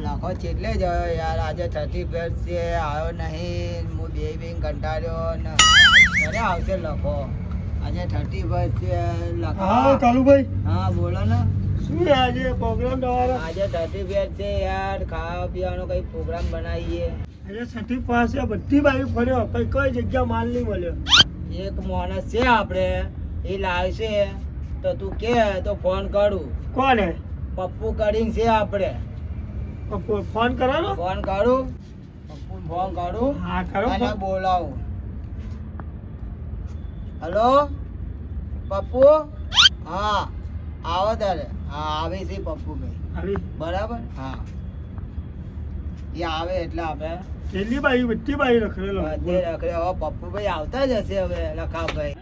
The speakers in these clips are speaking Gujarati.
લખો છેટલે જ યાર આજે 31 છે આવ્યો નહીં હું બે કંટાળ્યો ને ક્યારે આવશે લખો આજે 31 છે લખો. હા કાલુભાઈ. હા બોલો ને શું છે આજે પ્રોગ્રામ તમારો? આજે 31 છે યાર ખાવા પીવાનો કઈ પ્રોગ્રામ બનાવીએ. આજે છઠ્ઠી પાસે બધી બાજુ ફર્યો પણ કઈ જગ્યા માલ નહીં મળ્યો. એક માણસ છે આપણે એ લાવશે તો તું કે તો ફોન કરું. કોણ હે? પપ્પુ કરીને છે આપણે. ફોન કરો. ફોન કરું ફોન કરું. હા કરો. અને બોલાવું. હલો પપ્પુ. હા આવો તારે. હા આવે છે પપ્પુ ભાઈ. બરાબર. હા એ આવે એટલે આપણે કેટલી બાજુ બધી બાજુ રખડેલો. બધે રખડે. હવે પપ્પુ ભાઈ આવતા જ હશે હવે લખાભાઈ.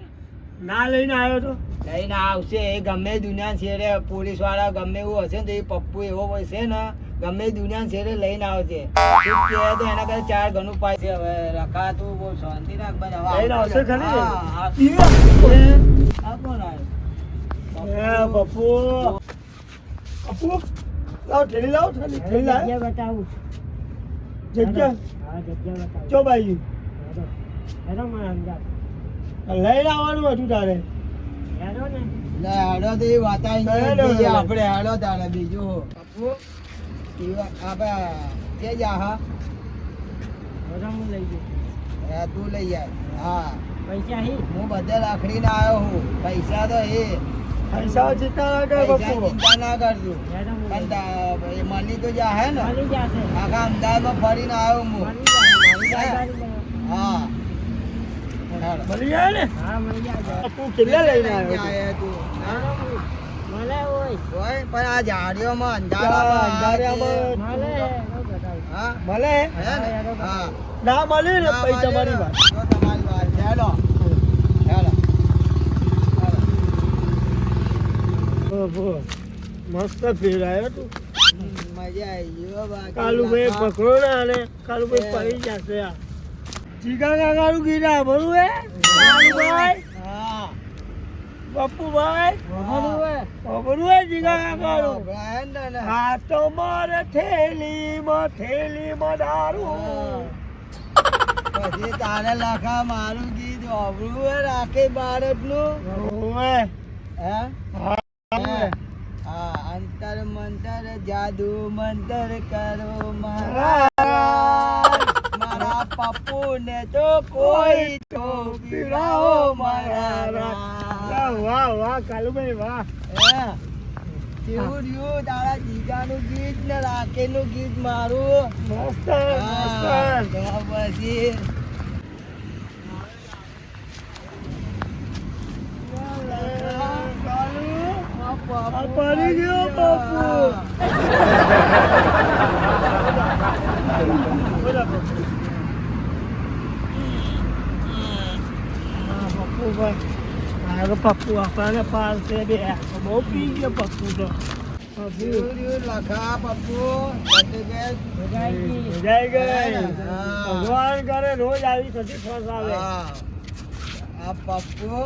ના લઈને આવ્યો તો લઈને આવશે એ ગમે દુનિયા છેડે પોલીસ વાળા ગમે એવું હશે ને તો એ પપ્પુ એવો હશે ને ગમે દુનિયા છેડે લઈને આવશે. તું કહે તો એના કરતા 4 ગણું પાય છે. હવે રખા તું બહુ શાંતિ રાખ ભાઈ. લઈને આવશે ખરી ને? આ કોણ આવ્યું? પપ્પુ પપ્પુ લાવ ઠેલી લાવ ઠેલી લાવ બતાવું જગ્યા ચો બાજુ લઈને આવવાનું હતું તારે. હેડો તો એ વાતાવરણ આપણે હેડો તારે બીજું પપ્પુ આપણે કે જા. હા તું લઈ જાય. હા પૈસા હું બધે રાખડીને આવ્યો હું. પૈસા તો પૈસા ચિંતા ના કર પૈસા પપ્પુ. ચિંતા ના કરજો પણ એ મળી તો જા હે ને આખા અમદાવાદમાં ફરીને આવ્યો હું. હા મળી જાય ને? પપ્પુ કેટલા લઈને આવ્યો પણ આ ઝાડીઓમાં અંધારામાં હા મળે? હે ને? હા ના મળે ને પછી તમારી વાત. તો તમારી વાત. હેલો હેલો મસ્ત ફેરાયો તું. મજા આવી ગયો. કાલુભાઈ પકડો ને આને. કાલુભાઈ પડી જશે આ. ચીકા કાકાનું ગીરા ભરું હે કાલુભાઈ. હા પપ્પુભાઈ ખબર હે ચીકા કાકાનું. હા તો મારે થેલીમાં દારૂ. પછી તારે લખા મારું ગીત વાપરવું રાખે ભારતનું. ઓવે. હે હા હા અંતર મંતર જાદુ મંતર કરો મારા પપ્પુ ને તો કોઈ તો પીડાઓ મારા. વાહ વાહ કાલુભાઈ વાહ. કેવું રહ્યું તારા જીગાનું ગીત ને રાકેશનું ગીત મારું. મસ્ત હા, મસ્ત. તો પછી પડી ગયો પપ્પુ. પપ્પુ આપણને પાલશે બે. બહુ પી ગયો પપ્પુ તો. કેવું રહ્યું લખા પપ્પુ? જાય ગઈ. ભગવાન કરે રોજ આવી થતી ફસ આવે. હા આ પપ્પુ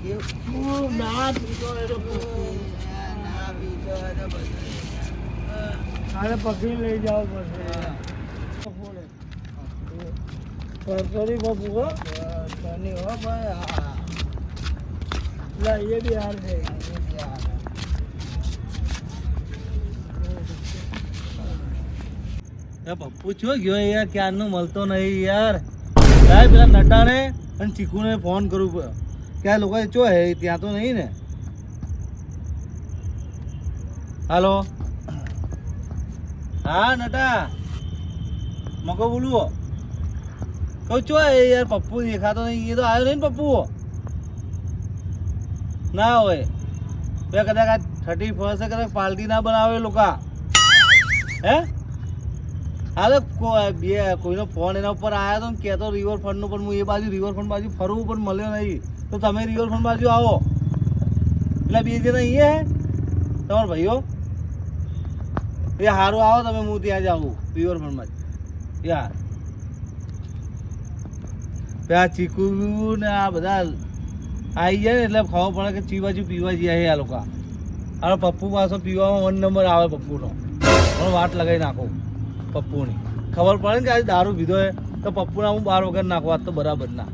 તું ના પીતો એ તો પપ્પુ. ના પીતો હતો બધું. આને પકડી લઈ જાવ પછી. સરસરી પપ્પુ હો. શનિ હો ભાઈ. હા લા એ બી હાર છે. પપ્પુ છો ગયો યાર ક્યારનો મળતો નહીં યાર. સાહેબ પેલા નટાને અને ચીકુને ફોન કરું કે આ લોકો ચો હે ત્યાં તો નહીં ને. હાલો હા નટા મકો બોલું કહું ચો હે યાર પપ્પુ દેખાતો નહીં. એ તો આવ્યો નહીં ને પપ્પુ ના હોય બે કદાચ આ 31 કદાચ પાર્ટી ના બનાવે લોકો. હે હા તો કોઈનો ફોન એના ઉપર આવ્યો તો કહેતો રિવરફ્રન્ટનું પણ હું એ બાજુ રિવરફ્રન્ટ બાજુ ફરવું પણ મળ્યો નહીં. તો તમે રિવરફ્રન્ટ બાજુ આવો. એટલે 2 જણા અહીંયા હે તમારા ભાઈઓ એ સારું આવો તમે. હું ત્યાં જ આવું રિવરફ્રન્ટમાં જ યાર. આ ચીકુ ને આ બધા આવી જાય ને એટલે ખબર પડે કે ચી બાજુ પીવા જઈએ આ લોકો. આ પપ્પુ પાછો પીવામાં 1 નંબર આવે પપ્પુનો. પણ વાટ લગાવી નાખો પપ્પુની. ખબર પડે ને કે આજે દારૂ પીધો હે તો પપ્પુને હું બાર વગર નાખો. વાત તો બરાબર ના.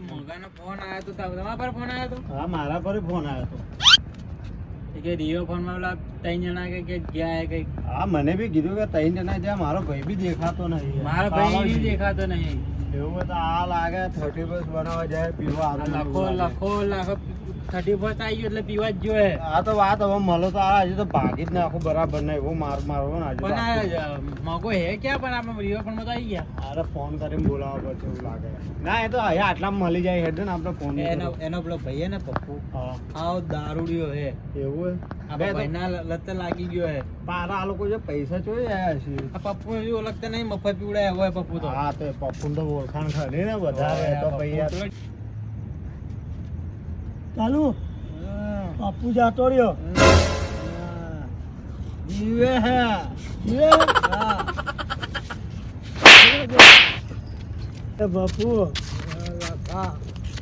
મોગાનો ફોન આવ્યો તો તમારા પર ફોન આવ્યો તો હા, મારા પર ફોન આવ્યો હતો. કે રિયો ફોન માં પેલા 3 જણા કે ગયા કઈ. હા, મને બી કીધું કે 3 જણા જ્યાં મારો ભાઈ બી દેખાતો નહીં. મારો ભાઈ બી દેખાતો નહીં. એવું હોય તો આ લાગે 30 બસ બનાવવા જાય પીવા લાખો 30 બસ આવી ગયો એટલે પીવા જ જોઈએ. આ તો વાત હવે મળો તો આ હજુ તો ભાગી જ નાખો બરાબર નહીં. એવું મારવો ને હજુ પણ આ મગો હે ક્યાં પણ આપણે રિયો ફોન માં તો આવી ગયા. અરે ફોન કરીને બોલાવવા પડશે એવું લાગે. ના, એ તો અહીંયા આટલામાં મળી જાય હેડ ને આપણે ફોન. એનો પેલો ભાઈ હે ને પપ્પુ, હા, આવો દારૂડિયો હે. એવું આપણા ભાઈના લત લાગી ગયો હે. પારા આ લોકો જે પૈસા જોઈ આવ્યા છે. આ પપ્પુ એવું ઓળખતા નહીં, મફત પીવડાયા હોય પપ્પુ તો. હા, તો પપ્પુ તો ઓળખાણ ખરી ને વધારે તો પૈયા. ચાલુ બાપુ જાતો રહ્યો. જીવે હે. જીવે? હા. એ બાપુ હા.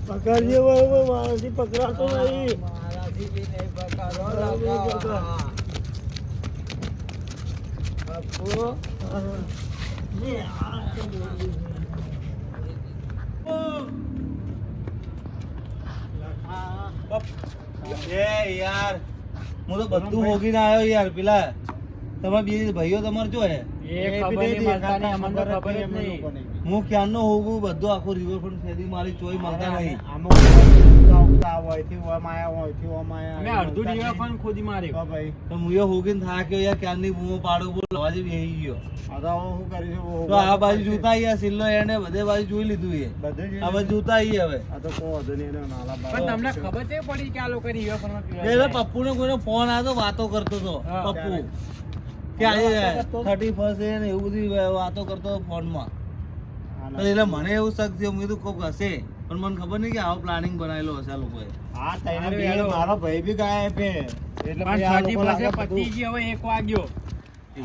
પકડજે બરોબર, મારાથી પકડાતો નહીં. મારાથી બી નહીં પકડો લગા. પપ્પુ એ યાર, હું તો બધું હોગીને આવ્યો યાર. પેલા તમારા બે ભાઈઓ તમારે જો હે એ ખબર નહીં મળતા નહીં, અમને તો ખબર જ નહીં. હું ક્યારનો હોગું બધું આખું રિવરફ્રન્ટ ફેરી મારી ચોઈ મળતા નહીં. મેં અડધું રિયો ફોન ખોદી માર્યો. તો હું એ હોગીને થાક્યો યાર. ક્યારની બૂમો પાડો બોલ અવાજે બેહી ગયો. તો આ બાજુ જોતા આયા સિલ્લો એને બધે બાજુ જોઈ લીધું એ. આ બાજુ જોતા આઈએ હવે. પણ તમને ખબર છે પડી કે આ લોકો રિયો ફોન માં પીવા એટલે જાય? પપ્પુ ને કોઈનો ફોન આવ્યો તો વાતો કરતો હતો. હા. પપ્પુ કે આજે 31 છે ને એવું બધી વાતો કરતો ફોન માં. એટલે મને એવું શક થયું, મેં કીધું કોક હશે, પણ મને ખબર નહીં કે આવો પ્લાનિંગ બનાવેલો હશે આ લોકોએ. મારો ભાઈ બી ગાયબ છે. એટલે પણ 30 પછી પતી ગઈ, હવે 1 વાગ્યો.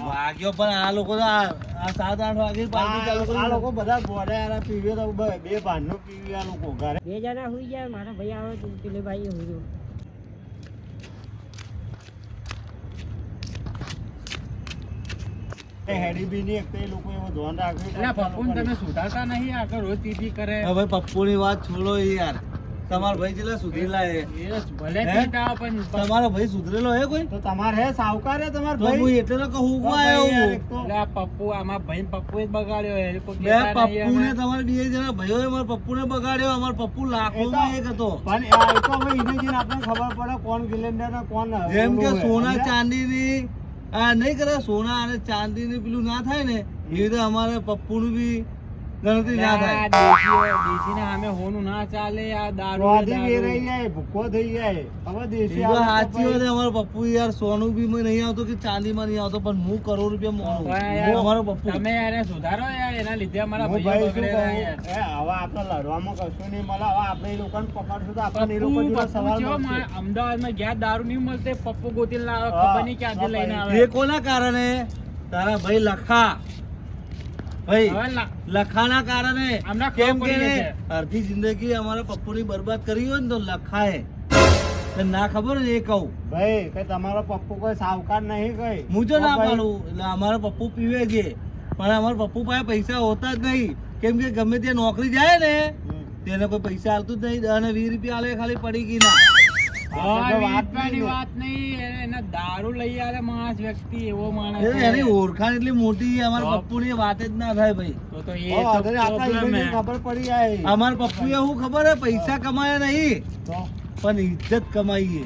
વાગ્યો પણ આ લોકો તો આ 7-8 વાગે પાર્ટી ચાલુ કરી. આ લોકો બધા બોડા પીવે તો બે ભાનનો પીવે આ લોકો ઘરે. 2 જણા હુઈ જાય, મારા ભાઈ આવે તો પેલે ભાઈ હુઈ ગયો. હેડી બી નહીં એક તો એ લોકો એવો ધ્યાન રાખે. એટલે પપ્પુને તમે સુધારતા નહીં, આગળ રોજ પીપી કરે. હવે પપ્પુની વાત છોડો યાર. તમારો ભાઈ જેટલા સુધરેલા હે. એ ભલે હે? પીતા હોય પણ તમારો ભાઈ સુધરેલો હે કોઈ? તો તમારે હે સાવકાર હે તમાર તો હું ભાઈ. એટલે તો કહું હું આવ્યો હું. એટલે આ પપ્પુ, આમાં ભાઈ પપ્પુ જ બગાડ્યો હે. કોઈ બે કહેતા નહીં પપ્પુ ને અમે. તમારા બે જણા ભાઈઓએ મારા પપ્પુને બગાડ્યો. અમારા પપ્પુ લાખોમાં એક હતો. પણ આ એ તો હવે એને જઈને આપણને ખબર પડે કોણ ગિલેન્ડર ને કોણ જેમ કે ઓલું હે. સોના સમજ્યા? ચાંદીની આ નહીં કરે, સોના અને ચાંદીની પેલું ના થાય ને એ રીતે અમારે પપ્પુનું બી ગણતરી ના આ થાય. દેશીને સામે હોનું ના ચાલે. આ દારૂ સ્વાદી દારૂ. વેરાઈ જાય, ભૂખો થઈ જાય. હવે દેશી એ તો આવે તો સાચી વાત પછી- છે. અમારો પપ્પુ યાર સોનું બી માં નહીં આવતો કે ચાંદીમાં નહીં આવતો, પણ હું કરોડ રૂપિયા મોનું. પણ યાર, અમારો પપ્પુ તમે યાર એને સુધારો યાર, એના લીધે અમારા હું ભાઈઓ ભાઈ શું બગડેલા કહું? યાર. હવે આપણે લડવામાં કશું નહીં મળે. હવે આપણે એ લોકોને પકડશું તો આપણને એ પપ્પુ લોકો જોડે સવાલ જેવો મળશે. અમદાવાદમાં ગયા દારૂ નહીં મળતે, પપ્પુ ગોતીને લાવે. હા, ખબર નહીં ક્યાંથી લઈને આવે. એ કોના કારણે? તારા ભાઈ લખા ભાઈ હવે લખાના કારણે. હમણાં કેમ ખબર કે પડી ને છે. અડધી જિંદગી અમારા પપ્પુની બરબાદ કરી હોય ને તો લખાએ. તને ના ખબર ને એ કહું. ભાઈ કઈ તમારો પપ્પુ કોઈ સાવકાર નહીં કઈ. હું જો ના ભાઈ, પાડું. એટલે અમારો પપ્પુ પીવે છે, પણ અમારા પપ્પુ પાસે પૈસા હોતા જ નહીં. કેમ કે ગમે ત્યાં નોકરી જાય ને તેને કોઈ પૈસા આવતું જ નહીં. 10 અને 20 રૂપિયા આલે ખાલી પડી ગઈ ના. આપણે તો વાત વીટવાની નહીં ને. વાત નહીં, એને દારૂ લઈ આવે માણસ, વ્યક્તિ એવો માણસ એટલે છે. એની ઓળખાણ એટલી મોટી છે, અમારા પપ્પુની વાત જ ના થાય ભાઈ. તો એ હવે તો અત્યારે આટલા problem ઈંડોની હે. ખબર પડી જાય. અમારા પપ્પુએ શું ખબર હે, પૈસા કમાયા નહીં તો પણ ઇજ્જત કમાઈ છે.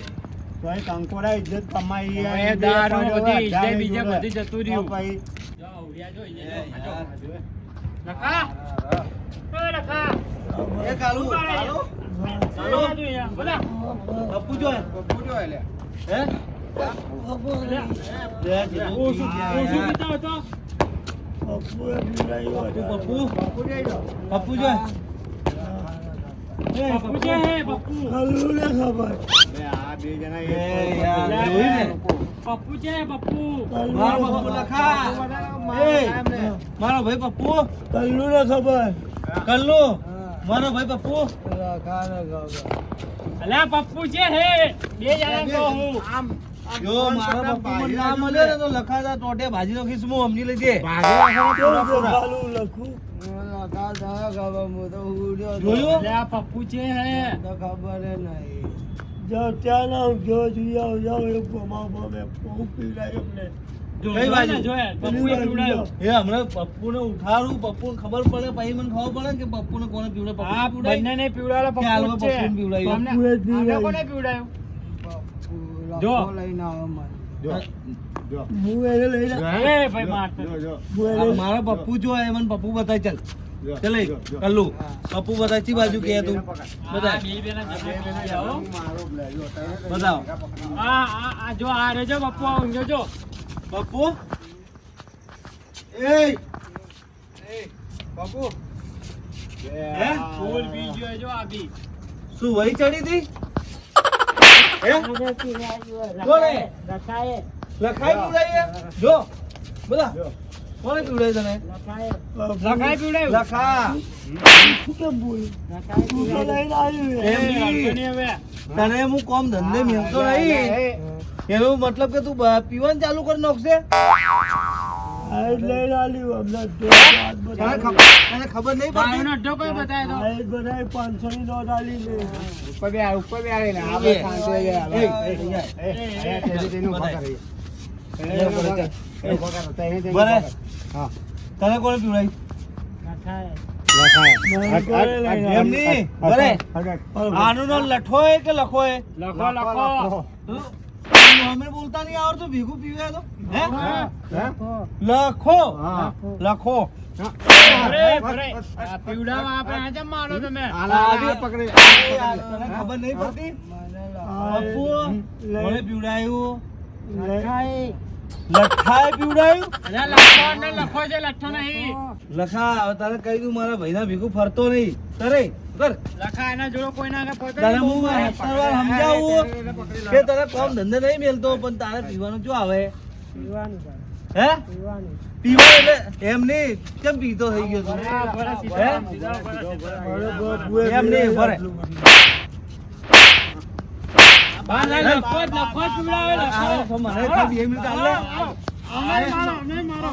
તો એ કંકોડા ઇજ્જત કમાઈ હવે છે. દારૂ બે બધી પડ્યો, ઇજ્જત બીજે જોડે. બધી જતું રહ્યું. તો ભાઈ જો, ઉડિયા જો, અહીંયા જો, આ જો. લખા. ઓય લખા. એ કાલુ, કાલુ, ચાલો. અહીંયા, બોલા. પપ્પુ જો હે? હે? ઓછું પીતા હતો. પપ્પુએ પીવડાવ્યું હતું. પપ્પુ જો હે? પપ્પુ છે હે, પપ્પુ. કલ્લુને ખબર. બે આ બે જણા એક એ કોઈ યાર, કોઈ જોયું ને? પપ્પુ છે, પપ્પુ. મારો પપ્પુ લખા. એ, મારો ભાઈ પપ્પુ. કલ્લુને ખબર. કલ્લુ, મારો ભાઈ પપ્પુ. અલા પપ્પુ છે હે. બે જણા કહું હું. જો મારા પપ્પુ મને ના મળે ને તો લખાતા ટોટે ભાજી નાખીશ હું સમજી લેજે કેવું દેખાડું લખું લખા થયા ખબર હું તો ઉડ્યો હતો. જોયું? આ પપ્પુ છે હે તો ખબર ય નહીં. જો ત્યાં ના જો જોઈએ જાઓ એ ગોમાં મેં બહુ પીડાય અમને કઈ બાજુ? પપ્પુએ પીવડાવ્યો. એ હમણાં પપ્પુને ઉઠાડું, પપ્પુને ખબર પડે પછી મને ખબર પડે કે પપ્પુને કોને પીવડાય. પપ્પુ પીવડાય? બંનેને પીવડાવેલો કે હાલમાં પપ્પુ જ છે. પપ્પુને પીવડાવ્યું. પપ્પુએ જ આમને પીવડાવ્યું. કોને પીવડાવ્યું? પપ્પુ જો. લખો લઈને આવો મને. હું એને લઈને એ ભાઈ મારતો. હું આ એને મારા પપ્પુ જો એ મને પપ્પુ બતાય ચાલ ચાલ એ કલ્લુ પપ્પુ બતાય ચી બાજુ કે તું બતાય બે બેના જમા જાઓ. બતાવો આ જો આ રેજો પપ્પુ આ ઊંઘ્યો જો. પપ્પુ એ પપ્પુ હે ફૂલ બી ગયો જો આ બી. શું વહી ચડી હતી હે કોણે લખાય લખાઈ પીવડાય જો બધા કોણે પીવડાય તને લખાય પીવડાવ્યું. લખા કેમ બોલ્યું? લખાય તું તો લઈને આવ્યું એ એ. અડચણી નહીં હવે. તને હું કોમ ધંધે મિલતો નહીં એનો મતલબ કે તું પીવાનું ચાલુ કરી નાખશે આ જ લઈને આવ્યું અમને તો હાથ તને બતાવ્યો. તને ખબર નહીં ભાઈનો પડતી અડ્ડો કોઈ બતાય તો. આ જ બધાએ 500 ની નોટ આલી ને. ઉપર બે આવીને આપણે શાંતિ થઈ ગયા. એ, બરે તને કોને પીવડાય લખાય. મને કોણે લઈને એમ નહીં બરે આનું નામ લઠો હે કે લખો હે લખો લખો. અમે બોલતા નહીં આવડતું ભેગું પીવે તો હે લખો. લખો લખો અરે ભરે. આ પીવડાવવા આપણે આજે મારો તમે. તને ખબર નહીં પડતી પપ્પુ કોને પીવડાયું લખાય. લખાય પીવડાયું અરે લખો ને લખો છે લખો નહીં. લખા હવે તારે કહી દઉં મારા ભાઈના ભેગું ફરતો નહીં કરે કર લખા એના જોડો કોઈ ના પહોંચે તારે હું 70 વાર સમજાવું કે તારે કોમ ધંધે નહીં મેલતો પણ તારે પીવાનું શું આવે પીવાનું છે. હે પીવાનું. પીવા એટલે એમ નહીં કેમ પીતો થઈ ગયો તું હા, ભરે સીધા, હે? સીધા ભરે, સીધા. મારો બાપુએ એમ નહીં, ભરે. હા, ના, લખો જ પીવડાવે, લખો. મને ખાલી 2 મિનિટ આલે. અમને મારો, અમને મારો.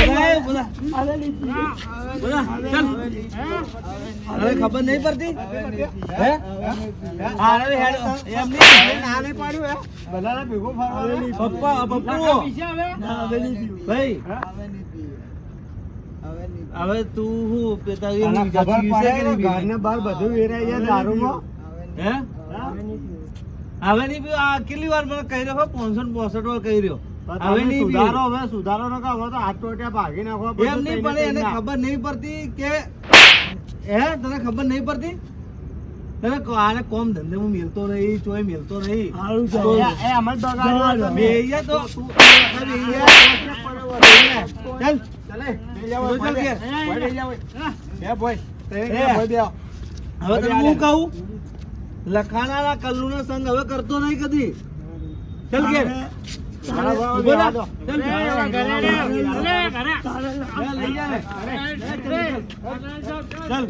બોલાય, બોલા. બોલા, ચાલ. અરે ખબર નહીં પડતી હે અરે હેડ એમ નહીં બધાને ભેગું ફરવાનું. પપ્પા પપ્પુ પીછે હવે? ભાઈ હવે નહીં પીએ. હવે નહીં પીએ. હવે તું હું તારી આના એવી ખબર જાતિ વિશે પડે કે ને નહીં પીવી? ઘરને બહાર બધું વેરાઈ જાય દારૂમાં. હે હવે નહીં પીવું. આ કેટલી વાર મને કહી રહ્યો 565 વાર કહી રહ્યો હવે નહીં સુધારો પીવું. હવે સુધારો ન કરો. હવે તો હાથ ટોટિયા ભાગી નાખો. એમ નહીં પડે એને ખબર નહીં પડતી કે હે તને ખબર નહીં પડતી તને આને કોમ ધંધે હું મેલતો નહીં ચોય મેલતો નહીં સારું છે. તો એ અમલ બગાડ્યો જવા દો. તમે. બેહીએ તો તું બેહીએ. ચાલ ચાલે. તો ચાલ ઘેર. હે ભાઈ. હે. ભાઈ બેહો. હવે તને હું કહું લખાણાના કલ્લુનો સંગ હવે કરતો નહીં કદી ચાલ ઘેર ઉભો રહો. ચાલ. ઘરે રે. અલે, ઘરે. લઈ જા ને. ઘરે. ચાલ